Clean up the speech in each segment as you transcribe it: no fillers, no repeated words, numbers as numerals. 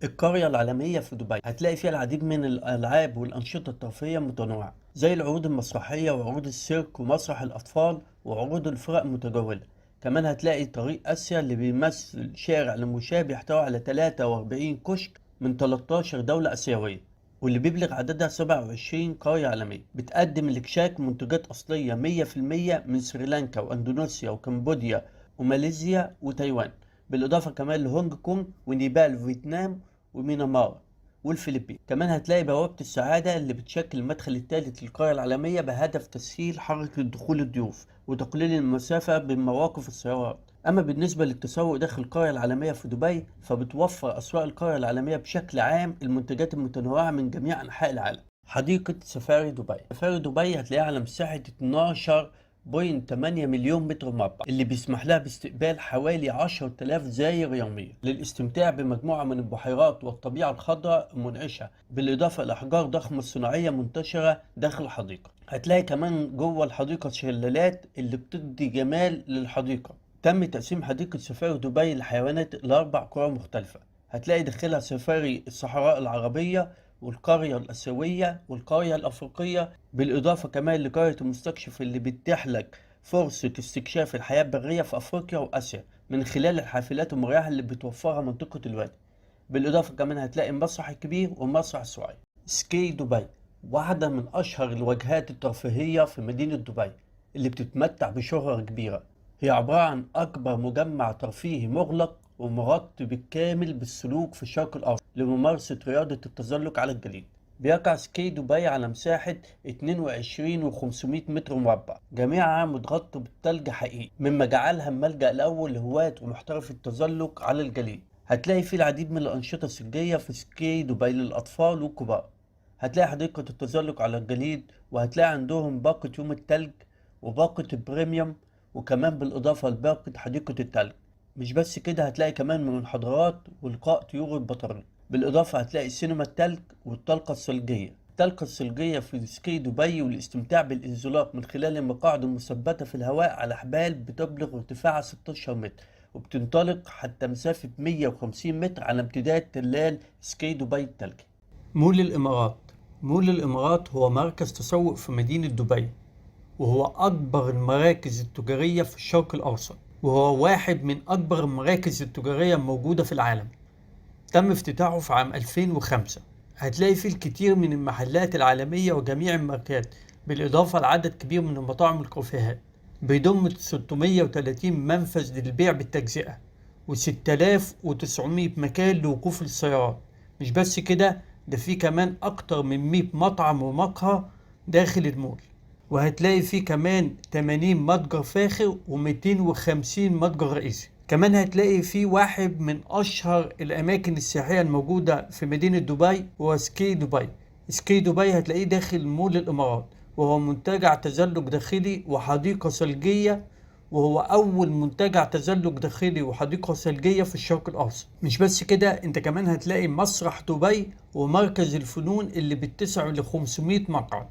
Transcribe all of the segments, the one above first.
القرية العالمية في دبي هتلاقي فيها العديد من الألعاب والأنشطة الترفيهية المتنوعة زي العروض المسرحية وعروض السيرك ومسرح الأطفال وعروض الفرق المتجولة. كمان هتلاقي طريق آسيا اللي بيمثل شارع لمشاة بيحتوي على 43 كشك من 13 دولة آسيوية، واللي بيبلغ عددها 27 قرية عالمية بتقدم لكشاك منتجات أصلية 100% من سريلانكا وأندونيسيا وكمبوديا وماليزيا وتايوان، بالإضافة كمان لهونج كونج ونيبال وفيتنام وميانمار والفلبين. كمان هتلاقي بوابة السعادة اللي بتشكل المدخل الثالث للقرية العالمية بهدف تسهيل حركة دخول الضيوف وتقليل المسافة بين مواقف السيارات. أما بالنسبة للتسوق داخل القرية العالمية في دبي، فبتوفر أسواق القرية العالمية بشكل عام المنتجات المتنوعة من جميع أنحاء العالم. حديقة سفاري دبي. سفاري دبي هتلاقيها على مساحة 12.8 مليون متر مربع، اللي بيسمح لها باستقبال حوالي 10,000 زائر يوميا للاستمتاع بمجموعة من البحيرات والطبيعة الخضراء المنعشة، بالإضافة لأحجار ضخمة صناعية منتشرة داخل الحديقة. هتلاقي كمان جوه الحديقة شلالات اللي بتدي جمال للحديقة. تم تقسيم حديقة سفاري دبي للحيوانات لأربع قرى مختلفة. هتلاقي داخلها سفاري الصحراء العربية والقرية الآسيوية والقرية الأفريقية، بالإضافة كمان لقرية المستكشف اللي بتتيح لك فرصة استكشاف الحياة البرية في أفريقيا وآسيا من خلال الحافلات المريحة اللي بتوفرها منطقة الوادي. بالإضافة كمان هتلاقي المسرح الكبير والمسرح الصغير. سكي دبي واحدة من أشهر الوجهات الترفيهية في مدينة دبي اللي بتتمتع بشهرة كبيرة. هي عبارة عن أكبر مجمع ترفيهي مغلق ومغطي بالكامل بالسلوك في الشرق الأوسط لممارسة رياضة التزلج على الجليد. بيقع سكي دبي على مساحة 22,500 متر مربع، جميعها متغطى بالتلج حقيقي، مما جعلها الملجأ الأول لهواة ومحترفي التزلج على الجليد. هتلاقي فيه العديد من الأنشطة الثلجية في سكي دبي للأطفال والكبار. هتلاقي حديقة التزلج على الجليد، وهتلاقي عندهم باقة يوم التلج وباقة البريميوم، وكمان بالإضافة لباقة حديقة التلج. مش بس كده، هتلاقي كمان من المحاضرات ولقاء طيور البطاريق. بالإضافة هتلاقي سينما التلج والطلقة الثلجية. الطلقة الثلجية في سكي دبي والاستمتاع بالانزلاق من خلال المقاعد المثبتة في الهواء على حبال بتبلغ ارتفاعها 16 متر، وبتنطلق حتى مسافة 150 متر على امتداد تلال سكي دبي التلجي. مول الإمارات. مول الإمارات هو مركز تسوق في مدينة دبي، وهو أكبر المراكز التجارية في الشرق الأوسط، وهو واحد من أكبر المراكز التجارية الموجودة في العالم. تم افتتاحه في عام 2005. هتلاقي فيه الكثير من المحلات العالمية وجميع الماركات، بالإضافة لعدد كبير من المطاعم والكافيهات. بيضم 630 منفذ للبيع بالتجزئة و6900 مكان لوقوف السيارات. مش بس كده، ده فيه كمان أكتر من 100 مطعم ومقهى داخل المول، وهتلاقي فيه كمان 80 متجر فاخر و250 متجر رئيسي. كمان هتلاقي فيه واحد من أشهر الأماكن السياحية الموجودة في مدينة دبي هو سكي دبي. سكي دبي هتلاقيه داخل مول الإمارات، وهو منتجع تزلج داخلي وحديقة ثلجية، وهو أول منتجع تزلج داخلي وحديقة ثلجية في الشرق الأوسط. مش بس كده، انت كمان هتلاقي مسرح دبي ومركز الفنون اللي بيتسع ل 500 مقعد،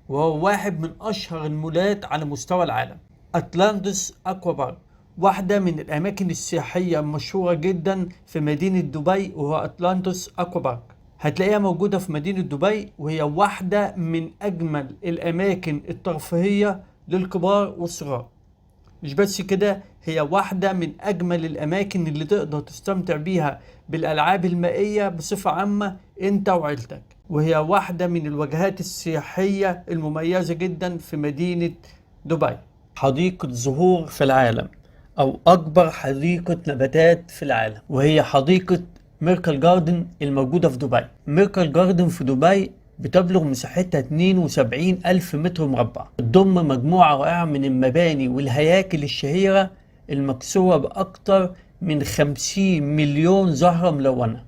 وهو واحد من أشهر المولات على مستوى العالم. أتلانتس أكوا بارك واحدة من الأماكن السياحية المشهورة جدا في مدينة دبي، وهو أتلانتس أكوا بارك. هتلاقيها موجودة في مدينة دبي، وهي واحدة من أجمل الأماكن الترفيهية للكبار والصغار. مش بس كده، هي واحدة من أجمل الأماكن اللي تقدر تستمتع بيها بالألعاب المائية بصفة عامة أنت وعيلتك، وهي واحدة من الوجهات السياحية المميزة جدا في مدينة دبي. حديقة زهور في العالم، أو أكبر حديقة نباتات في العالم، وهي حديقة ميركل جاردن الموجودة في دبي. ميركل جاردن في دبي بتبلغ مساحتها 72 ألف متر مربع، تضم مجموعة رائعة من المباني والهياكل الشهيرة المكسوة بأكثر من 50 مليون زهرة ملونة.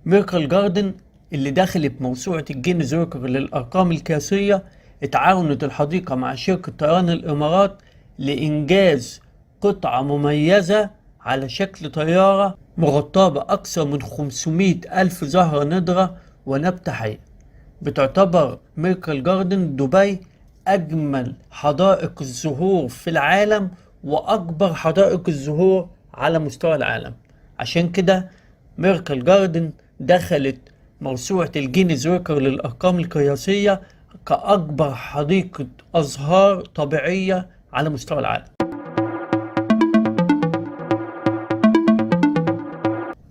ميركل جاردن اللي دخلت موسوعة الجينيز ريكورد للأرقام القياسية، اتعاونت الحديقة مع شركة طيران الإمارات لإنجاز قطعة مميزة على شكل طيارة مغطاة بأكثر من 500 ألف زهرة نضرة ونبتة حية. بتعتبر ميركل جاردن دبي أجمل حدائق الزهور في العالم وأكبر حدائق الزهور على مستوى العالم. عشان كده ميركل جاردن دخلت موسوعة الجينيز ريكورد للأرقام القياسية كأكبر حديقة أزهار طبيعية على مستوى العالم.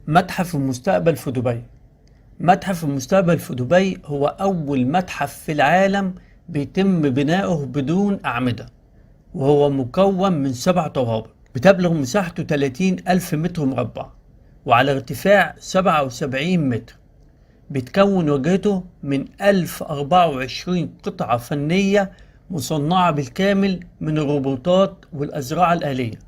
متحف المستقبل في دبي. متحف المستقبل في دبي هو أول متحف في العالم بيتم بناؤه بدون أعمدة، وهو مكون من 7 طوابق بتبلغ مساحته 30,000 متر مربع وعلى ارتفاع 77 متر. بتكون واجهته من 1024 قطعة فنية مصنعة بالكامل من الروبوتات والأزرعة الآلية.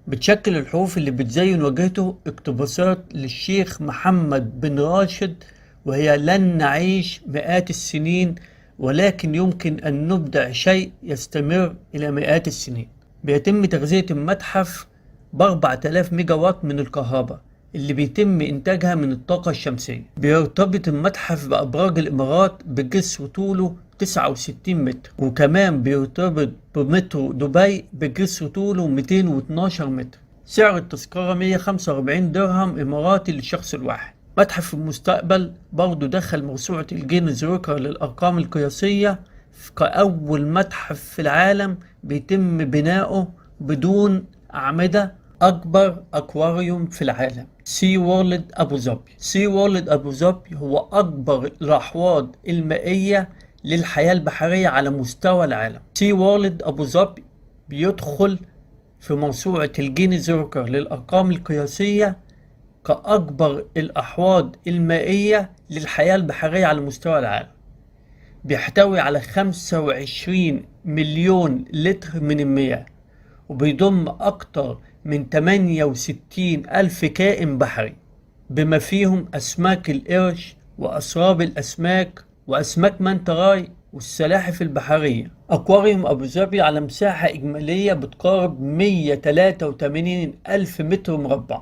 بتشكل الحروف اللي بتزين واجهته اقتباسات للشيخ محمد بن راشد، وهي لن نعيش مئات السنين ولكن يمكن أن نبدع شيء يستمر إلى مئات السنين. بيتم تغذية المتحف ب4000 ميجا وات من الكهرباء اللي بيتم إنتاجها من الطاقة الشمسية. بيرتبط المتحف بأبراج الإمارات بجسر طوله 69 متر، وكمان بيرتبط بمترو دبي بجسر طوله 212 متر. سعر التذكرة 145 درهم إماراتي للشخص الواحد. متحف المستقبل برضو دخل موسوعة الجينيز ريكورد للأرقام القياسية كأول متحف في العالم بيتم بناؤه بدون أعمدة. أكبر أكواريوم في العالم سي وورلد أبو ظبي. سي وورلد أبو ظبي هو أكبر الأحواض المائية للحياة البحرية على مستوى العالم. سي وورلد أبو ظبي بيدخل في موسوعة الجينيز ريكورد للأرقام القياسية كأكبر الأحواض المائية للحياة البحرية على مستوى العالم. بيحتوي على 25 مليون لتر من المياه، وبيضم أكتر من 68 ألف كائن بحري بما فيهم أسماك القرش وأسراب الأسماك وأسماك مانتاراي والسلاحف البحرية. أكواريوم أبو ظبي على مساحة إجمالية بتقارب 183 ألف متر مربع،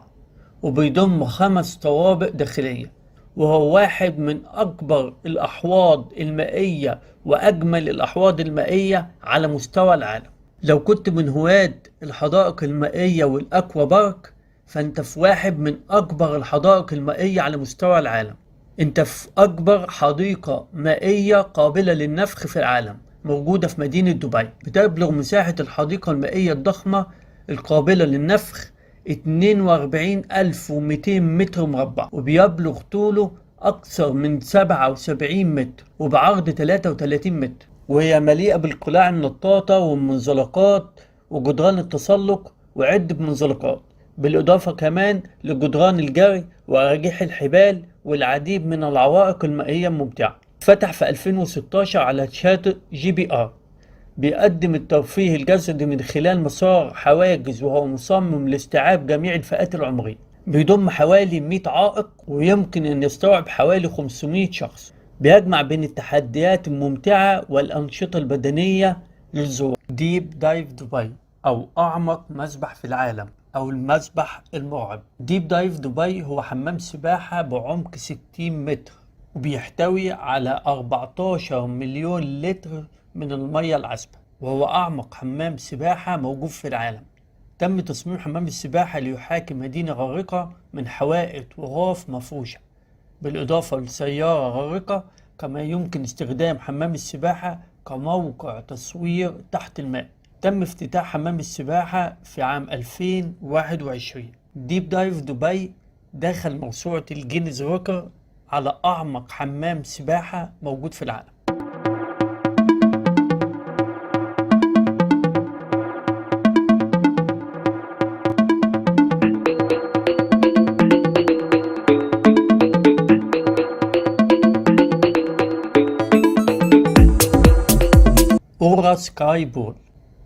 وبيضم 5 طوابق داخلية، وهو واحد من أكبر الأحواض المائية وأجمل الأحواض المائية على مستوى العالم. لو كنت من هواة الحدائق المائية والأكوا بارك فأنت في واحد من أكبر الحدائق المائية على مستوى العالم. أنت في أكبر حديقة مائية قابلة للنفخ في العالم موجودة في مدينة دبي. بتبلغ مساحة الحديقة المائية الضخمة القابلة للنفخ 42,200 متر مربع، وبيبلغ طوله أكثر من 77 متر وبعرض 33 متر، وهي مليئة بالقلاع النطاطة والمنزلقات وجدران التسلق وعدة منزلقات، بالإضافة كمان لجدران الجري وأراجيح الحبال والعديد من العوائق المائية الممتعة. فتح في 2016 على شاطئ GBR. بيقدم الترفيه الجسدي من خلال مسار حواجز، وهو مصمم لاستيعاب جميع الفئات العمرية. بيضم حوالي 100 عائق ويمكن أن يستوعب حوالي 500 شخص. بيجمع بين التحديات الممتعة والأنشطة البدنية للزوار. ديب دايف دبي أو أعمق مسبح في العالم أو المسبح المرعب. ديب دايف دبي هو حمام سباحة بعمق 60 متر وبيحتوي على 14 مليون لتر من المياه العذبة، وهو أعمق حمام سباحة موجود في العالم. تم تصميم حمام السباحة ليحاكي مدينة غارقة من حوائط وغرف مفروشة، بالإضافة لسيارة غارقة. كما يمكن استخدام حمام السباحة كموقع تصوير تحت الماء. تم افتتاح حمام السباحة في عام 2021. ديب دايف دبي دخل موسوعة الجينيز ريكورد على أعمق حمام سباحة موجود في العالم. أورا سكاي بول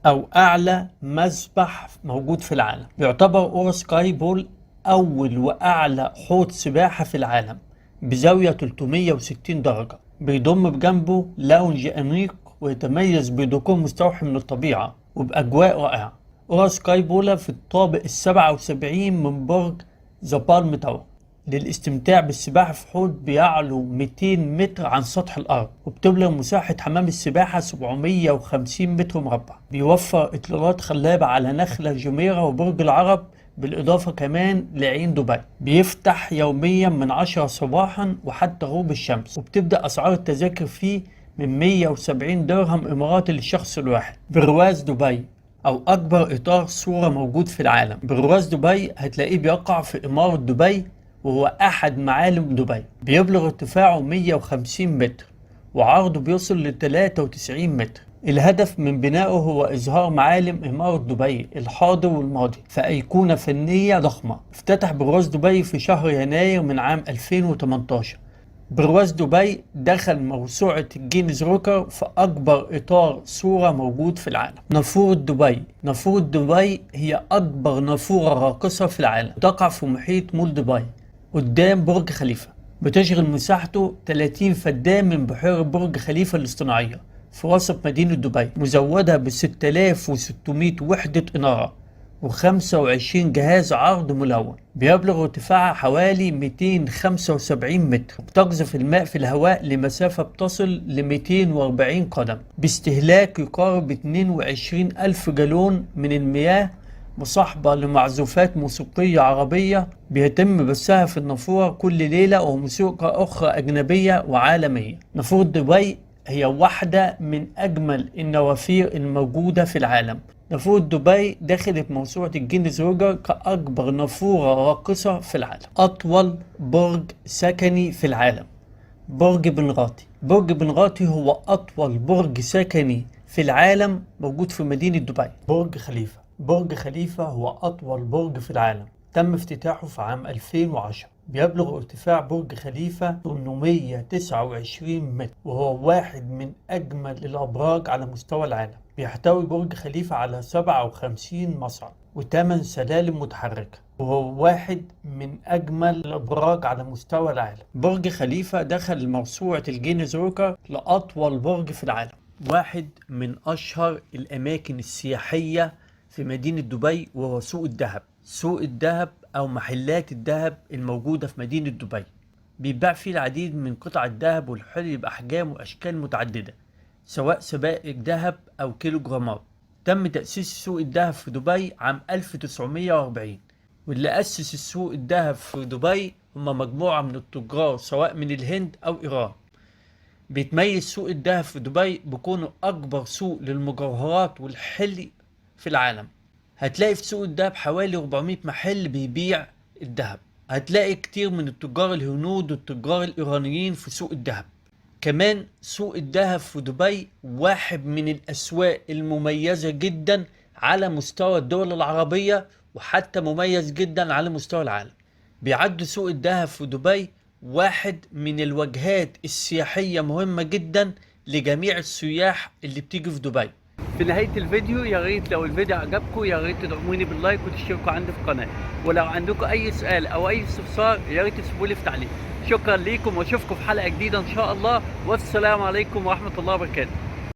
أو أعلى مسبح موجود في العالم. يعتبر أورا سكاي بول أول وأعلى حوض سباحة في العالم بزاوية 360 درجة. بيضم بجنبه لاونج أنيق ويتميز بديكور مستوحي من الطبيعة وبأجواء رائعة. أورا سكاي بول في الطابق 77 من برج ذا بالم تاور للاستمتاع بالسباحة في حوض بيعلو 200 متر عن سطح الأرض، وبتبلغ مساحة حمام السباحة 750 متر مربع. بيوفر إطلالات خلابة على نخلة جميرة وبرج العرب بالإضافة كمان لعين دبي. بيفتح يوميا من 10 صباحا وحتى غروب الشمس، وبتبدأ أسعار التذاكر فيه من 170 درهم إماراتي للشخص الواحد. برواز دبي أو أكبر إطار صورة موجود في العالم. برواز دبي هتلاقيه بيقع في إمارة دبي، وهو أحد معالم دبي. بيبلغ ارتفاعه 150 متر وعرضه بيوصل ل 93 متر. الهدف من بنائه هو إظهار معالم إمارة دبي الحاضر والماضي في أيقونة فنية ضخمة. افتتح برواز دبي في شهر يناير من عام 2018. برواز دبي دخل موسوعة جينيز ريكورد في أكبر إطار صورة موجود في العالم. نافورة دبي. نافورة دبي هي أكبر نافورة راقصة في العالم، تقع في محيط مول دبي قدام برج خليفة. بتشغل مساحته 30 فدان من بحيرة برج خليفة الاصطناعية في وسط مدينة دبي، مزودة ب 6600 وحدة إنارة و25 جهاز عرض ملون. بيبلغ ارتفاعها حوالي 275 متر، بتقذف الماء في الهواء لمسافة بتصل ل 240 قدم باستهلاك يقارب 22 ألف جالون من المياه، مصاحبة لمعزوفات موسيقية عربية بيتم بثها في النافورة كل ليلة، وموسيقى أخرى أجنبية وعالمية. نافورة دبي هي واحدة من أجمل النوافير الموجودة في العالم. نافورة دبي دخلت موسوعة الجينيز ريكورد كأكبر نافورة راقصة في العالم. أطول برج سكني في العالم برج بنغاتي. برج بنغاتي هو أطول برج سكني في العالم موجود في مدينة دبي. برج خليفة. برج خليفة هو أطول برج في العالم، تم افتتاحه في عام 2010. بيبلغ ارتفاع برج خليفة 829 متر، وهو واحد من أجمل الأبراج على مستوى العالم. بيحتوي برج خليفة على 57 مصعد و8 سلالم متحركة، وهو واحد من أجمل الأبراج على مستوى العالم. برج خليفة دخل موسوعة الجينيز ريكورد لأطول برج في العالم. واحد من أشهر الأماكن السياحية في مدينة دبي وهو سوق الذهب. سوق الذهب أو محلات الذهب الموجودة في مدينة دبي بيتباع فيه العديد من قطع الذهب والحلي بأحجام وأشكال متعددة، سواء سبائك ذهب أو كيلوغرامات. تم تأسيس سوق الذهب في دبي عام 1940، واللي أسس السوق الذهب في دبي هم مجموعة من التجار سواء من الهند أو إيران. بيتميز سوق الذهب في دبي بكونه أكبر سوق للمجوهرات والحلي في العالم. هتلاقي في سوق الذهب حوالي 400 محل بيبيع الذهب. هتلاقي كتير من التجار الهنود والتجار الإيرانيين في سوق الذهب. كمان سوق الذهب في دبي واحد من الأسواق المميزة جدا على مستوى الدول العربية، وحتى مميز جدا على مستوى العالم. بيعد سوق الذهب في دبي واحد من الوجهات السياحية مهمة جدا لجميع السياح اللي بتيجي في دبي. في نهاية الفيديو يا ريت لو الفيديو عجبكم يا ريت تدعموني باللايك وتشتركوا عندي في القناة، ولو عندكم أي سؤال أو أي استفسار يا ريت تسيبوا لي في تعليق. شكرا ليكم واشوفكم في حلقة جديدة إن شاء الله، والسلام عليكم ورحمة الله وبركاته.